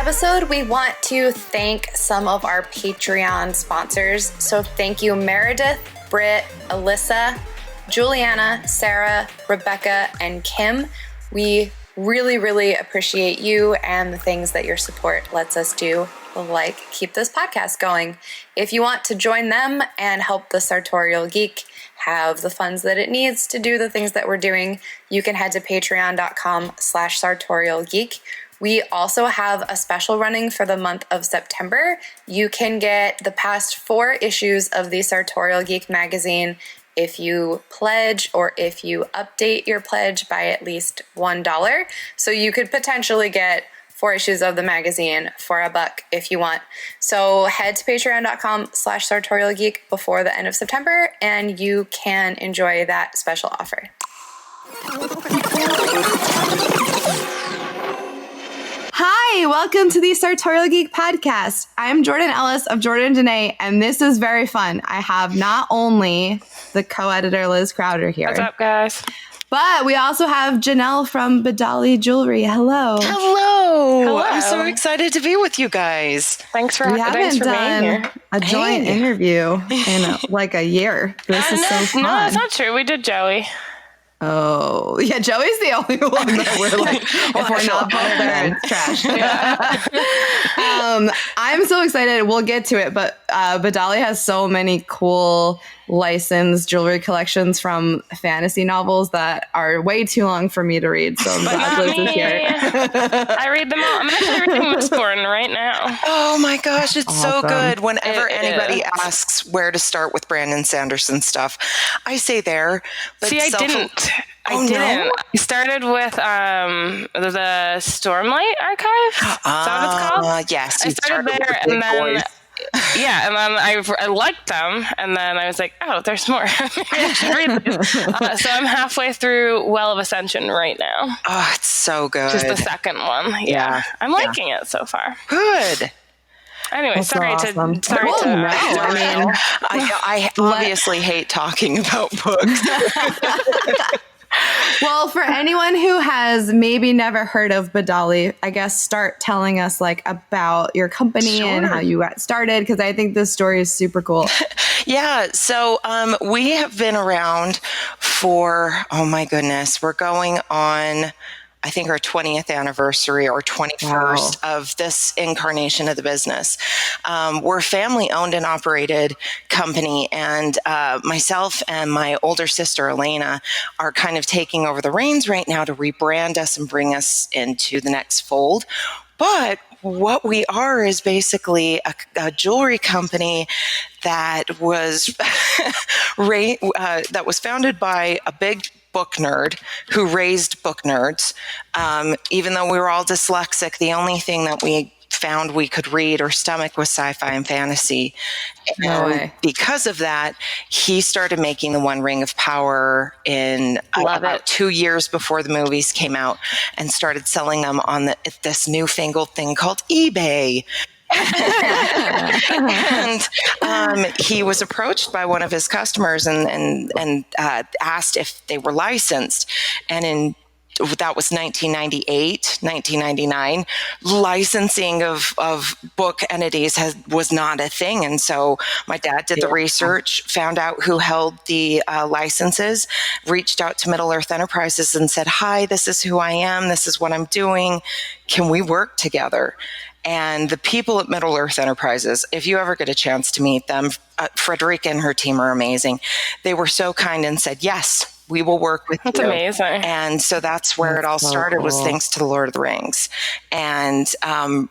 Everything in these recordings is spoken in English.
episode, we want to thank some of our Patreon sponsors. So thank you, Meredith, Britt, Alyssa, Juliana, Sarah, Rebecca, and Kim. We really, really appreciate you and the things that your support lets us do, like keep this podcast going. If you want to join them and help the Sartorial Geek have the funds that it needs to do the things that we're doing, you can head to patreon.com/sartorialgeek. We also have a special running for the month of September. You can get the past 4 issues of the Sartorial Geek magazine if you pledge or if you update your pledge by at least $1. So you could potentially get 4 issues of the magazine for $1 if you want. So head to patreon.com/sartorialgeek before the end of September and you can enjoy that special offer. Hi, welcome to the Sartorial Geek podcast. I'm Jordan Ellis of Jordan Danae, and this is very fun. I have not only the co-editor Liz Crowder here. What's up, guys? But we also have Janelle from Badali Jewelry. Hello. Hello. I'm so excited to be with you guys. Thanks for being here. We haven't done a joint interview in like a year. This is so fun. No, that's not true. We did Joey. Oh, yeah, Joey's the only one that we're like, if we're not both there, it's trash. I'm so excited. We'll get to it, but Badali has so many cool licensed jewelry collections from fantasy novels that are way too long for me to read, so I'm glad Liz is here. I read them all. I'm actually reading Mistborn right now. Oh my gosh, it's awesome. So good. Whenever anybody asks where to start with Brandon Sanderson stuff, I say there. But see, I didn't. I didn't. I started with the Stormlight Archive. Is that what it's called? Yes. I started there, and then yeah, and then I liked them, and then I was like, oh, there's more. I should read this. So I'm halfway through Well of Ascension right now. Oh, it's so good. Just the second one. Yeah. I'm liking it so far. Good. Anyway, That's sorry awesome. to. I obviously hate talking about books. Well, for anyone who has maybe never heard of Badali, I guess start telling us like about your company and how you got started, because I think this story is super cool. Yeah, so we have been around for, oh my goodness, we're going on, I think, our 20th anniversary or 21st of this incarnation of the business. We're a family-owned and operated company, and myself and my older sister, Elena, are kind of taking over the reins right now to rebrand us and bring us into the next fold. But what we are is basically a jewelry company that was that was founded by a big book nerd who raised book nerds. Even though we were all dyslexic, the only thing that we found we could read or stomach was sci-fi and fantasy. And because of that, he started making the One Ring of Power in about 2 years before the movies came out, and started selling them on this newfangled thing called eBay. And he was approached by one of his customers and asked if they were licensed. And that was 1998, 1999. Licensing of book entities was not a thing. And so my dad did the research, found out who held the licenses, reached out to Middle Earth Enterprises and said, hi, this is who I am. This is what I'm doing. Can we work together? And the people at Middle Earth Enterprises, if you ever get a chance to meet them, Frederica and her team are amazing. They were so kind and said, yes, we will work with you. That's amazing. And so that's where it all started, was thanks to the Lord of the Rings. And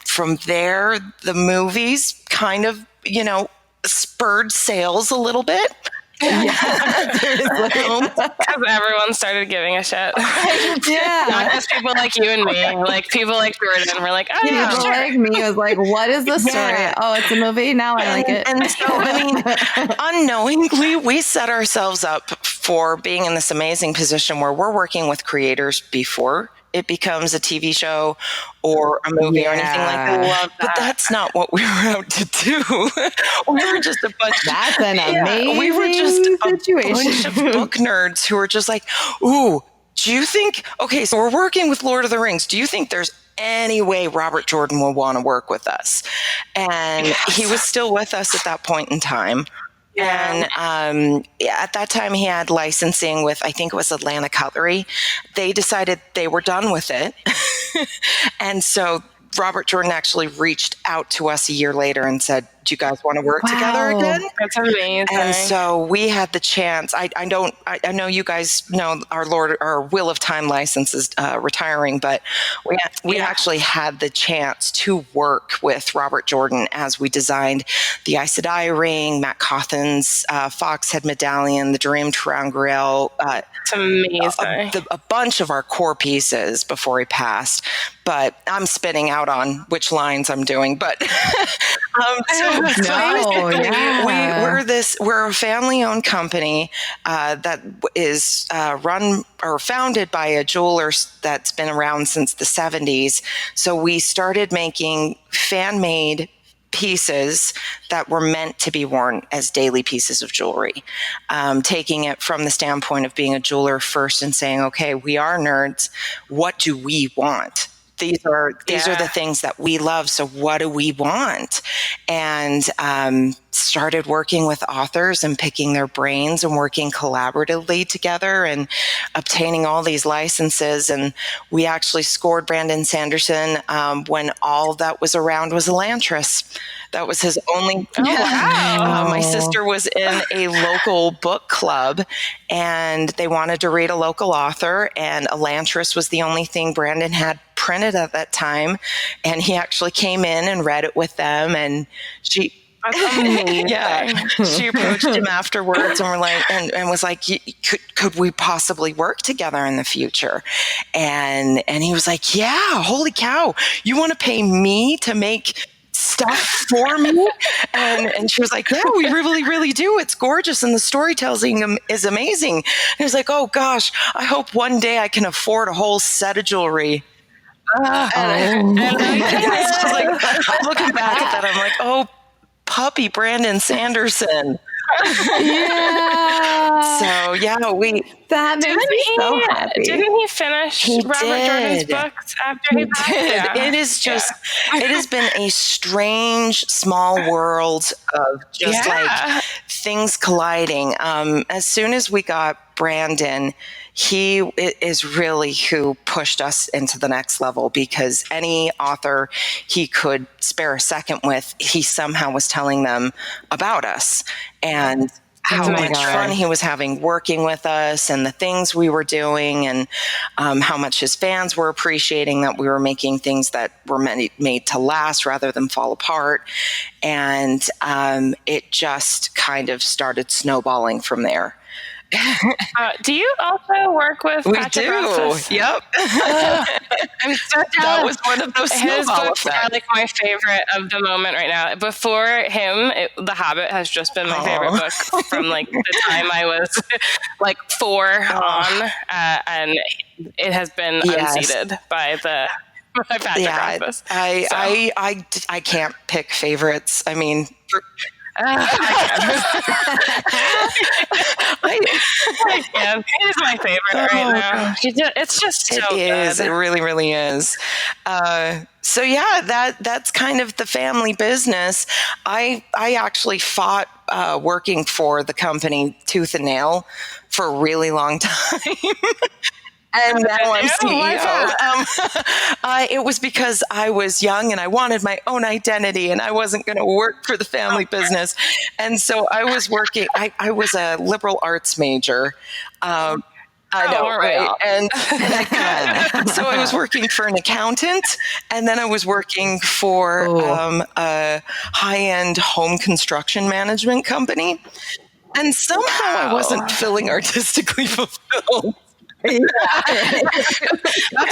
from there, the movies kind of, spurred sales a little bit. Because everyone started giving a shit. Yeah. Not just people like you and me. Like people like Jordan were like, oh yeah, people sure. like me was like, what is the story? Oh, it's a movie? Now I like it. And so, unknowingly, we set ourselves up for being in this amazing position where we're working with creators before it becomes a TV show or a movie or anything like that. But that's not what we were out to do. We were just a bunch. That's an amazing we were just situation. A bunch of book nerds who were just like, ooh, do you think? Okay, so we're working with Lord of the Rings. Do you think there's any way Robert Jordan would want to work with us. And he was still with us at that point in time. Yeah. And at that time, he had licensing with, I think it was Atlanta Cutlery. They decided they were done with it. And so Robert Jordan actually reached out to us a year later and said, do you guys want to work together again? That's amazing. And so we had the chance. I know you guys know our Wheel of Time license is retiring, but we actually had the chance to work with Robert Jordan as we designed the Aes Sedai ring, Matt Cawthon's Foxhead medallion, the Dream Crown Grill. It's amazing. A bunch of our core pieces before he passed. But I'm spitting out on which lines I'm doing. But we're a family-owned company that is run or founded by a jeweler that's been around since the 70s. So we started making fan-made pieces that were meant to be worn as daily pieces of jewelry, taking it from the standpoint of being a jeweler first and saying, okay, we are nerds. What do we want? These are the things that we love. So what do we want? And started working with authors and picking their brains and working collaboratively together and obtaining all these licenses. And we actually scored Brandon Sanderson when all that was around was Elantris. That was his only. Oh, wow. My sister was in a local book club and they wanted to read a local author, and Elantris was the only thing Brandon had printed at that time. And he actually came in and read it with them, and she she approached him afterwards and was like, could we possibly work together in the future? And he was like, yeah, holy cow, you want to pay me to make stuff for me? And she was like, yeah, we really, really do. It's gorgeous. And the storytelling is amazing. And he was like, oh gosh, I hope one day I can afford a whole set of jewelry. And I was like, looking back at that, I'm like, oh, puppy Brandon Sanderson. So that makes me so happy. Didn't he finish Robert Jordan's books after he passed? Yeah. It is just it has been a strange small world of just like things colliding. As soon as we got Brandon, he is really who pushed us into the next level, because any author he could spare a second with, he somehow was telling them about us and how much fun he was having working with us and the things we were doing, and how much his fans were appreciating that we were making things that were made to last rather than fall apart. And it just kind of started snowballing from there. Do you also work with Patrick Rothfuss? Yep. I'm so jealous. That was one of those His snowball books effects. are like my favorite of the moment right now. Before him, The Hobbit has just been my favorite book from like the time I was like 4 on, and it has been unseated by Patrick Rothfuss. I can't pick favorites. I mean. I can. It is my favorite right now. It's just so good. It is. It really, really is. So that's kind of the family business. I actually fought working for the company tooth and nail for a really long time. And now I'm CEO. It was because I was young and I wanted my own identity and I wasn't going to work for the family business. And so I was working, I was a liberal arts major. I know, right? And so I was working for an accountant, and then I was working for a high-end home construction management company. And somehow I wasn't feeling artistically fulfilled. That's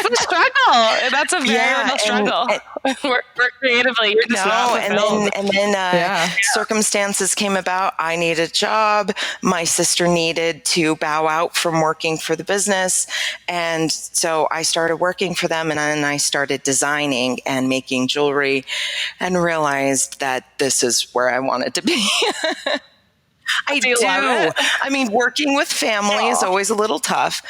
a struggle. That's a very real struggle. We're creatively, you're just not fulfilled. And then circumstances came about. I needed a job. My sister needed to bow out from working for the business. And so I started working for them, and then I started designing and making jewelry and realized that this is where I wanted to be. I do. I mean, working with family is always a little tough.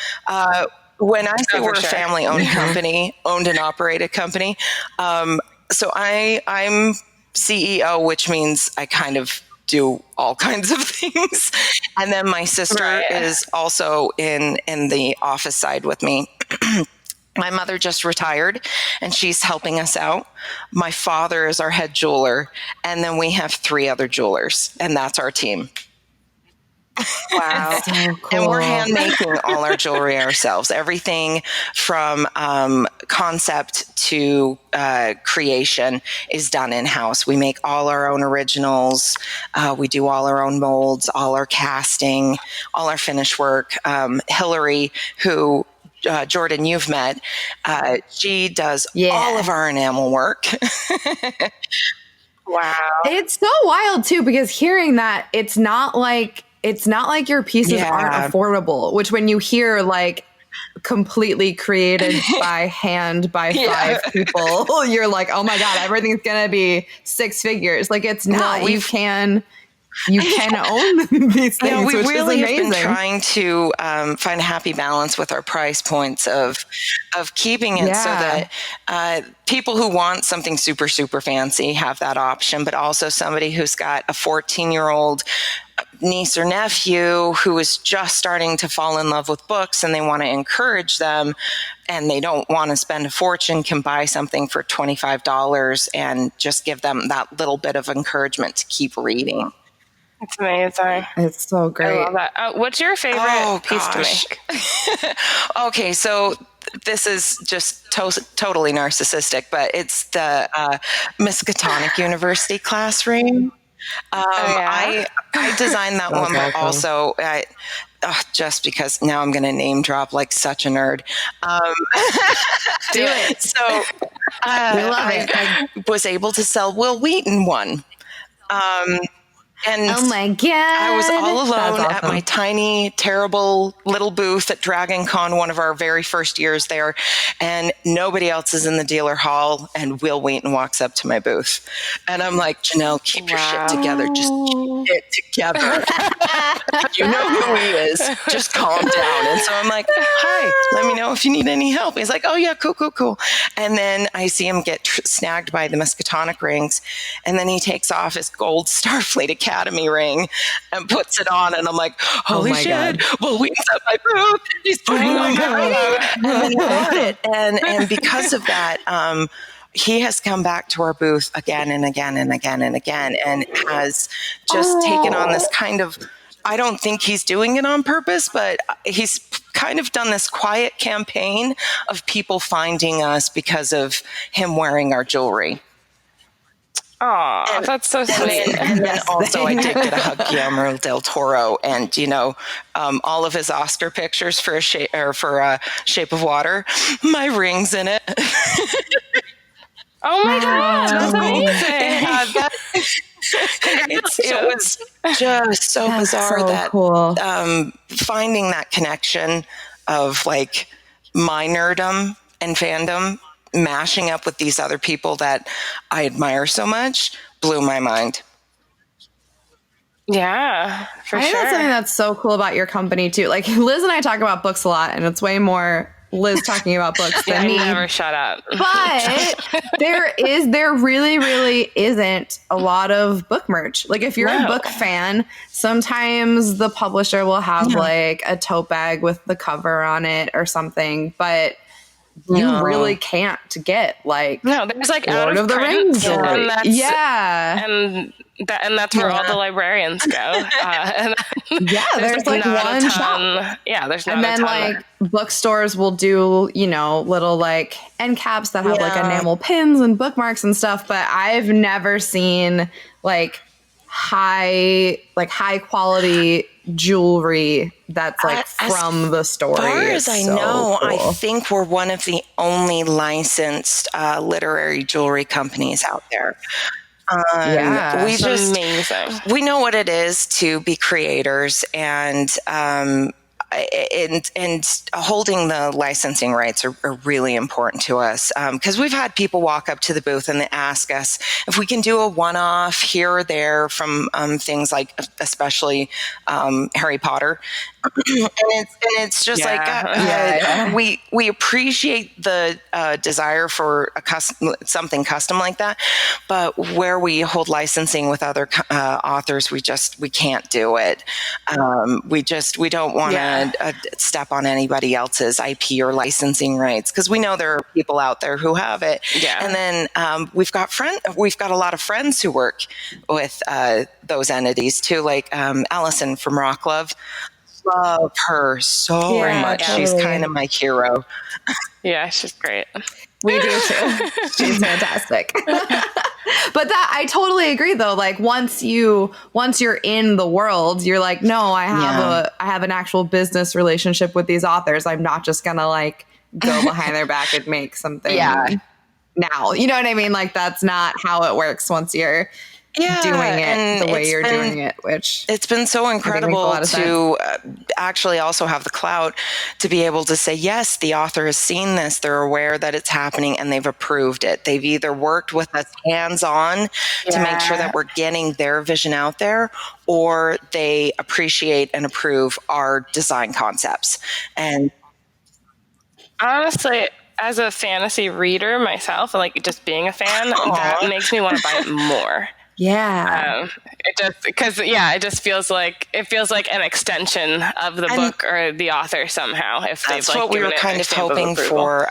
when I say we're for a sure. family-owned company, owned and operated company, so I'm CEO, which means I kind of do all kinds of things. And then my sister is also in the office side with me. My mother just retired and she's helping us out. My father is our head jeweler. And then we have 3 other jewelers, and that's our team. Wow. So cool. And we're hand making all our jewelry ourselves. Everything from concept to creation is done in-house. We make all our own originals. We do all our own molds, all our casting, all our finish work. Hillary, who Jordan, you've met, she does all of our enamel work. Wow. It's so wild too, because hearing that, it's not like your pieces aren't affordable, which when you hear like completely created by hand by 5 people, you're like, oh my God, everything's going to be 6 figures. Like it's not, you can own these things, we which really is amazing. have been trying to find a happy balance with our price points of keeping it so that people who want something super, super fancy have that option, but also somebody who's got a 14-year-old niece or nephew who is just starting to fall in love with books and they want to encourage them and they don't want to spend a fortune, can buy something for $25 and just give them that little bit of encouragement to keep reading. It's amazing. It's so great. I love that. What's your favorite piece to make? Okay, so this is just totally narcissistic, but it's the Miskatonic University class ring. I designed that one, but also just because now I'm going to name drop like such a nerd. Do it. So I was able to sell Wil Wheaton one. And oh my God. I was all alone at my tiny, terrible little booth at Dragon Con, one of our very first years there. And nobody else is in the dealer hall. And Wil Wheaton walks up to my booth. And I'm like, Janelle, keep your shit together. Just keep it together. You know who he is. Just calm down. And so I'm like, hi, let me know if you need any help. He's like, oh yeah, cool. And then I see him get snagged by the Miskatonic rings. And then he takes off his gold Starfleet Academy ring and puts it on. And I'm like, holy shit, Wil Wheaton's at my booth. He's putting on my booth. And then he bought it. And because of that, he has come back to our booth again and again and again and again and has just taken on this kind of, I don't think he's doing it on purpose, but he's kind of done this quiet campaign of people finding us because of him wearing our jewelry. Oh, that's so sweet. And then also I did get a hug Guillermo del Toro, and all of his Oscar pictures for Shape of Water, my ring's in it. Oh my God, that's amazing. It was just so bizarre that cool. Finding that connection of like my nerdum and fandom mashing up with these other people that I admire so much blew my mind. Yeah, for I think sure. that's something that's so cool about your company too. Like Liz and I talk about books a lot, and it's way more Liz talking about books than me. Never shut up. But there really, really isn't a lot of book merch. Like if you're a book fan, sometimes the publisher will have like a tote bag with the cover on it or something, but you really can't get like there's like Lord out of the Rings. And And that's where all the librarians go. There's like one shop. Yeah, there's not and then like bookstores will do little like end caps that have like enamel pins and bookmarks and stuff, but I've never seen like high quality jewelry that's like from the story. As far as I know, cool. I think we're one of the only licensed literary jewelry companies out there. Amazing. We know what it is to be creators, and holding the licensing rights are really important to us, because we've had people walk up to the booth and they ask us if we can do a one-off here or there from things like especially Harry Potter, it's just we appreciate the desire for something custom like that, but where we hold licensing with other authors, we can't do it. We don't want to step on anybody else's IP or licensing rights, because we know there are people out there who have it. And then we've got a lot of friends who work with those entities too, like Allison from Rock Love. Love her so much. Totally. She's kind of my hero. Yeah, she's great. We do too. She's fantastic. But I totally agree though. Like once you're in the world, you're like, no, I have an actual business relationship with these authors. I'm not just gonna like go behind their back and make something now. You know what I mean? Like that's not how it works once you're doing it the way you're doing it, which it's been so incredible to actually also have the clout to be able to say, yes, the author has seen this, they're aware that it's happening, and they've approved it. They've either worked with us hands-on to make sure that we're getting their vision out there, or they appreciate and approve our design concepts. And honestly, as a fantasy reader myself, like just being a fan, that makes me want to buy it more. Yeah. It just feels like an extension of the book or the author somehow. If that's what we were kind of hoping for.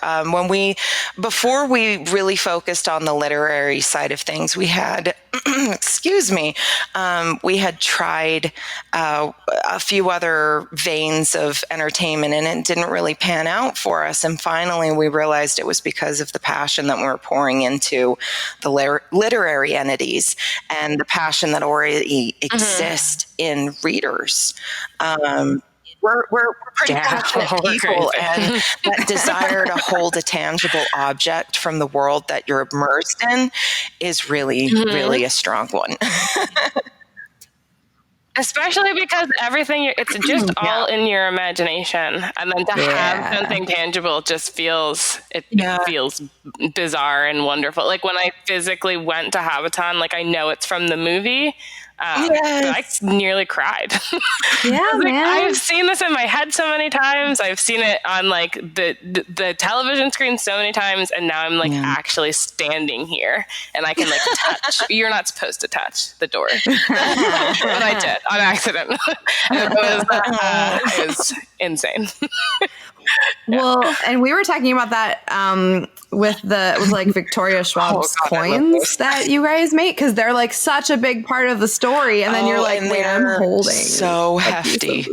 Before we really focused on the literary side of things, we had, we had tried a few other veins of entertainment, and it didn't really pan out for us. And finally, we realized it was because of the passion that we were pouring into the literary entities and the passion that already exists in readers. We're pretty passionate people, and that desire to hold a tangible object from the world that you're immersed in is really, really a strong one. Especially because it's just all in your imagination, and then to have something tangible just feels bizarre and wonderful. Like when I physically went to Hobbiton, like I know it's from the movie. I nearly cried. Man. I've seen this in my head so many times. I've seen it on like the television screen so many times, and now I'm like actually standing here and I can like touch. You're not supposed to touch the door, but I did on accident. It was insane. Well, and we were talking about that with like Victoria Schwab's coins that you guys make, because they're like such a big part of the story, and then you're like, wait, I'm holding so hefty.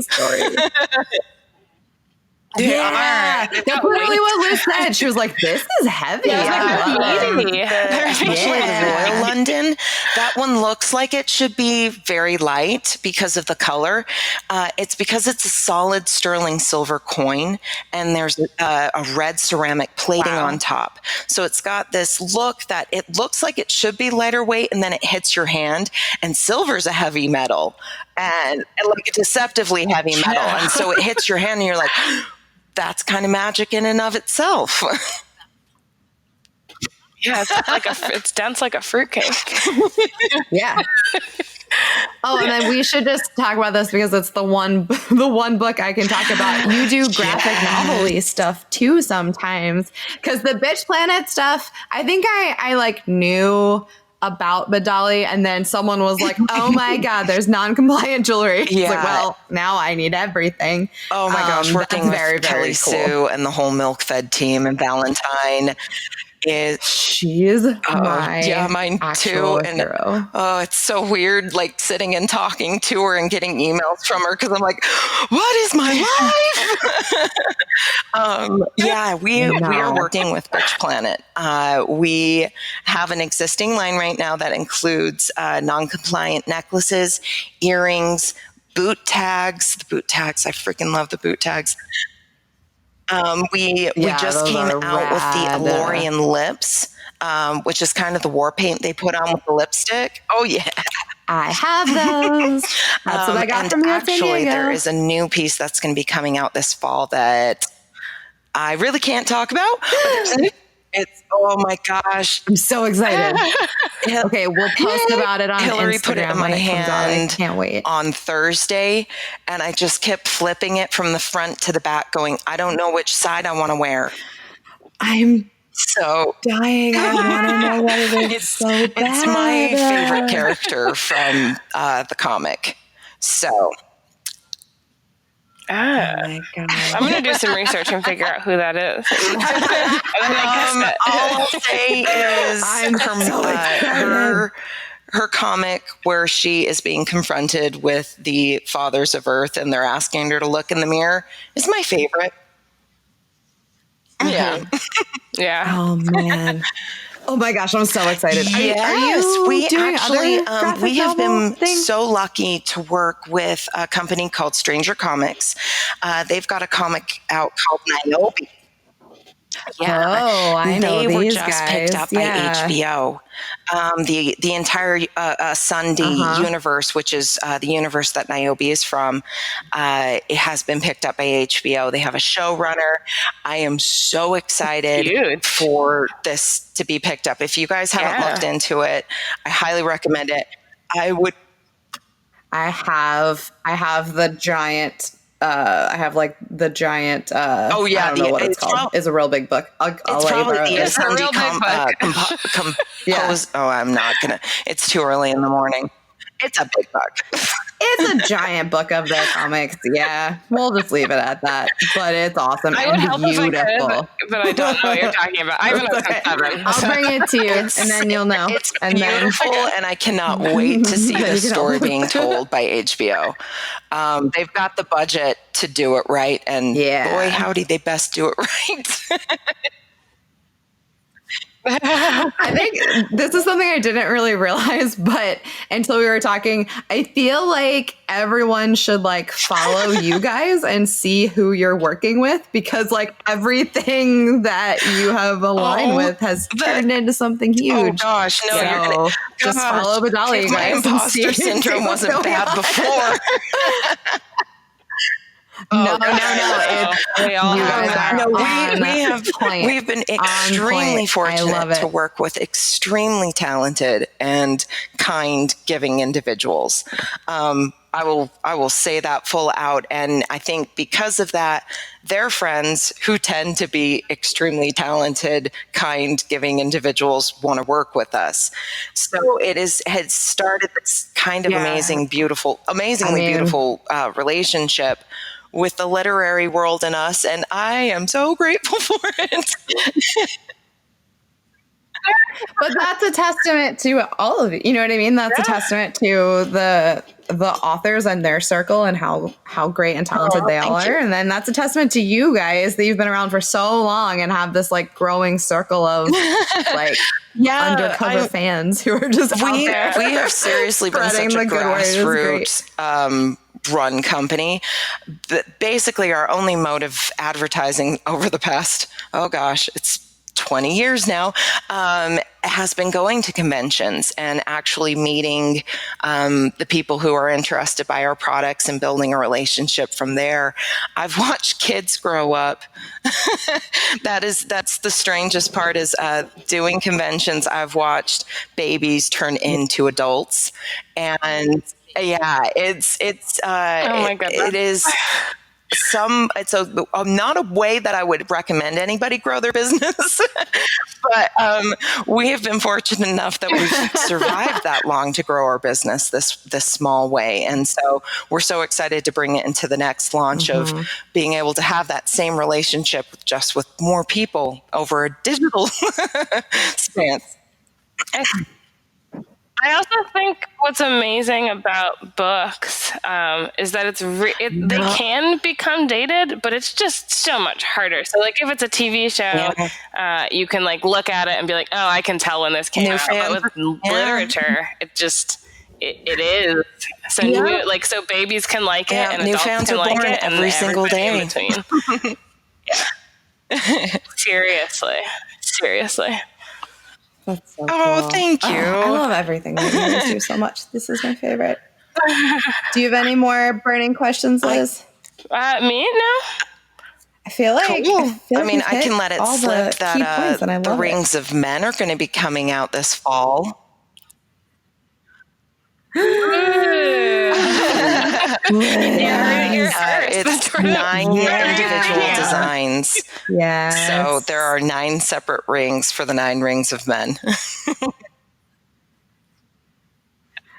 That's literally what Liz said. She was like, this is heavy. Especially Royal London. That one looks like it should be very light because of the color. It's because it's a solid sterling silver coin, and there's a red ceramic plating on top. So it's got this look that it looks like it should be lighter weight, and then it hits your hand, and silver's a heavy metal, and like a deceptively heavy metal. And so it hits your hand and you're like, that's kind of magic in and of itself. Yeah, it's dense like a fruitcake. Yeah. Oh, and then we should just talk about this because it's the one book I can talk about. You do graphic novel-y stuff too sometimes, because the Bitch Planet stuff, I think I like knew about Badali, and then someone was like, oh my God, there's non-compliant jewelry. It's like, well, now I need everything. Oh my gosh, working with Kelly Sue and the whole Milk Fed team and Valentine she's mine too. And hero. It's so weird, like sitting and talking to her and getting emails from her, because I'm like, what is my life? We are working with Bitch Planet. We have an existing line right now that includes non-compliant necklaces, earrings, boot tags. The boot tags, I freaking love the boot tags. We just came out with the Elorian lips, which is kind of the war paint they put on with the lipstick. Oh yeah. I have those. That's what I got from you. Actually, there is a new piece that's going to be coming out this fall that I really can't talk about. But Oh my gosh. I'm so excited. Okay, we'll post about it on Hillary Instagram put it in my hand I can't wait. on Thursday, and I just kept flipping it from the front to the back going, I don't know which side I want to wear. I'm so dying. I want to know what it is so bad. It's my favorite character from the comic. So. Oh my God. I'm going to do some research and figure out who that is. All I'll say is her comic where she is being confronted with the fathers of Earth and they're asking her to look in the mirror is my favorite. Yeah. Yeah. Oh man. Oh my gosh, I'm so excited. Yes, we have been things? so lucky to work with a company called Stranger Comics. They've got a comic out called Niobe. Yeah. Oh, I know they these were just guys. picked up by HBO. The entire Sunday universe, which is the universe that Niobe is from, it has been picked up by HBO. They have a showrunner. I am so excited for this to be picked up. If you guys haven't looked into it, I highly recommend it. I have the giant. I have like the giant. I don't know what it's called. It's a real big book. It's probably the real big book. I'm not gonna. It's too early in the morning. It's a big book. It's a giant book of their comics. Yeah, we'll just leave it at that. But it's awesome and beautiful. But I don't know what you're talking about. I haven't looked at 7. I'll bring it to you, and then you'll know. It's beautiful, and I cannot wait to see this story being told by HBO. They've got the budget to do it right, and boy, howdy, they best do it right. I think this is something I didn't really realize, but until we were talking, I feel like everyone should like follow you guys and see who you're working with, because like everything that you have aligned with has turned into something huge. Oh gosh, no, so just follow Badali, you guys. My imposter syndrome wasn't bad before. No. We've been extremely fortunate to work with extremely talented and kind, giving individuals. I will say that full out, and I think because of that, their friends who tend to be extremely talented, kind, giving individuals want to work with us. So it has started this kind of amazingly beautiful relationship with the literary world and us, and I am so grateful for it. But that's a testament to all of you. You know what I mean? That's a testament to the authors and their circle and how great and talented they all are. And then that's a testament to you guys that you've been around for so long and have this like growing circle of like undercover fans who are just out there. We have seriously been such a grassroots run company. But basically our only mode of advertising over the past, it's 20 years now, has been going to conventions and actually meeting the people who are interested by our products and building a relationship from there. I've watched kids grow up. That's the strangest part is doing conventions. I've watched babies turn into adults, and it's oh my goodness. it is. It's not a way that I would recommend anybody grow their business, but we have been fortunate enough that we've survived that long to grow our business this small way, and so we're so excited to bring it into the next launch of being able to have that same relationship just with more people over a digital stance. I also think what's amazing about books is that they can become dated, but it's just so much harder. So, like, if it's a TV show, you can like look at it and be like, "Oh, I can tell when this came out." But with literature, it is. So, so babies can like it, and new adults fans can are like born it, and every single day. In between. Seriously. That's so cool. Thank you. I love everything that you guys do so much. This is my favorite. Do you have any more burning questions, Liz? Me? No. I feel like, Cool. I mean, we've I can hit let it all slip the key points, and I that the love it. Rings of Men are going to be coming out this fall. It's 9 individual designs. Yeah. So there are 9 separate rings for the 9 Rings of Men.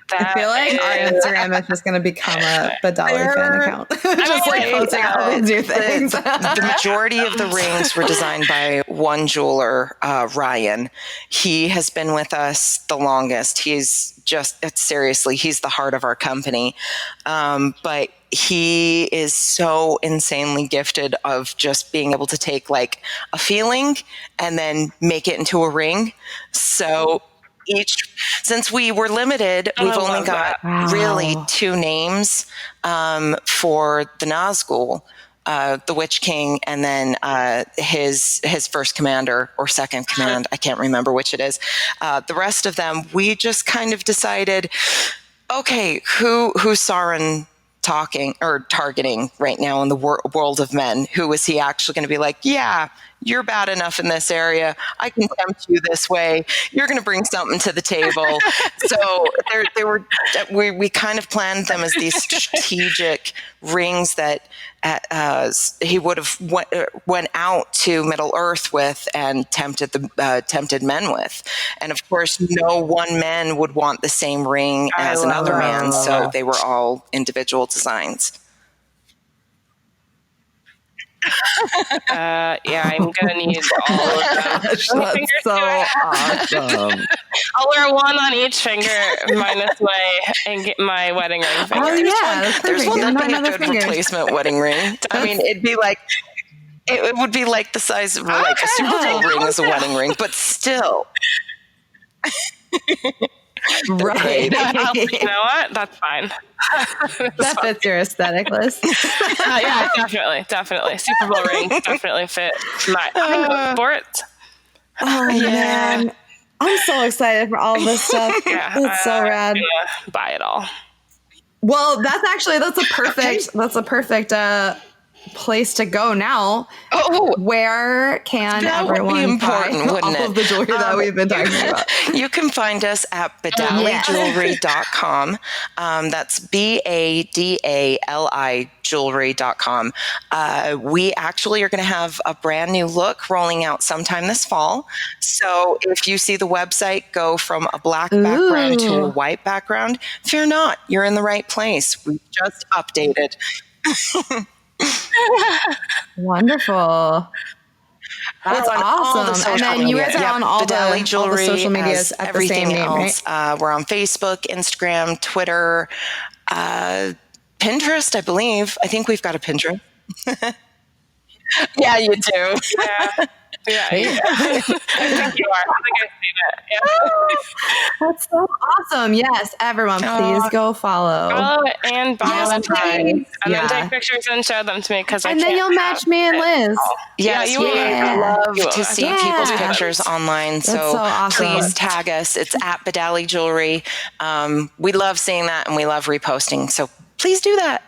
I feel like our Instagram is just going to become a Badali fan account. Just like posting all these new things. The majority of the rings were designed by one jeweler, Ryan. He has been with us the longest. He's seriously, he's the heart of our company. But he is so insanely gifted of just being able to take like a feeling and then make it into a ring. So since we were limited, we've only got really 2 names for the Nazgul, the Witch King, and then his first commander or second command. I can't remember which it is. The rest of them, we just kind of decided, okay, who's Sauron targeting right now in the world of men? Who is he actually going to be like, yeah, you're bad enough in this area. I can tempt you this way. You're going to bring something to the table. So we kind of planned them as these strategic rings that he would have went out to Middle Earth with and tempted men with. And of course, no one man would want the same ring as another man. So they were all individual designs. I'm gonna need all of them. That's so awesome. I'll wear one on each finger, minus my wedding ring finger. Oh yeah, there's one that would be a good fingers. replacement wedding ring. I mean, it would be like the size of like a Super Bowl ring as a wedding ring, but still. Right. You know what? That's fine. That fits your aesthetic list. Yeah, definitely. Super Bowl ring definitely fit my sports. Oh man, I'm so excited for all this stuff. Yeah, it's so rad. Buy it all. Well, that's a perfect place to go now. Where can everyone buy all of the jewelry that we've been talking about? You can find us at BadaliJewelry.com. That's BADALI jewelry.com. We actually are going to have a brand new look rolling out sometime this fall. So if you see the website go from a black background to a white background, fear not, you're in the right place. We just updated. Wonderful. That's awesome. And then you guys are on all the social medias at the same name, right? We're on Facebook, Instagram, Twitter, Pinterest, I believe. I think we've got a Pinterest. Yeah, you do. Yeah. I think you are. I think I've seen it. Yeah. That's so awesome. Yes, everyone, please go follow. And buy them and then take pictures and show them to me and then you'll match me and Liz. Yes, you will. I love to see people's pictures online. So awesome. Please tag us. It's at Badali Jewelry. We love seeing that and we love reposting. So please do that.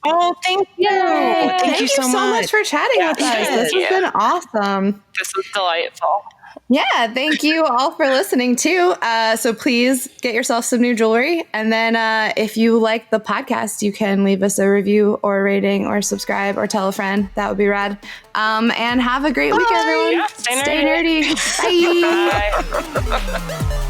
Oh, thank you. Thank you so much for chatting with us. This has been awesome. This was delightful. Yeah, thank you all for listening too. So please get yourself some new jewelry. And then if you like the podcast, you can leave us a review or a rating or subscribe or tell a friend. That would be rad. And have a great week, everyone. Yeah, stay nerdy. Bye. Bye.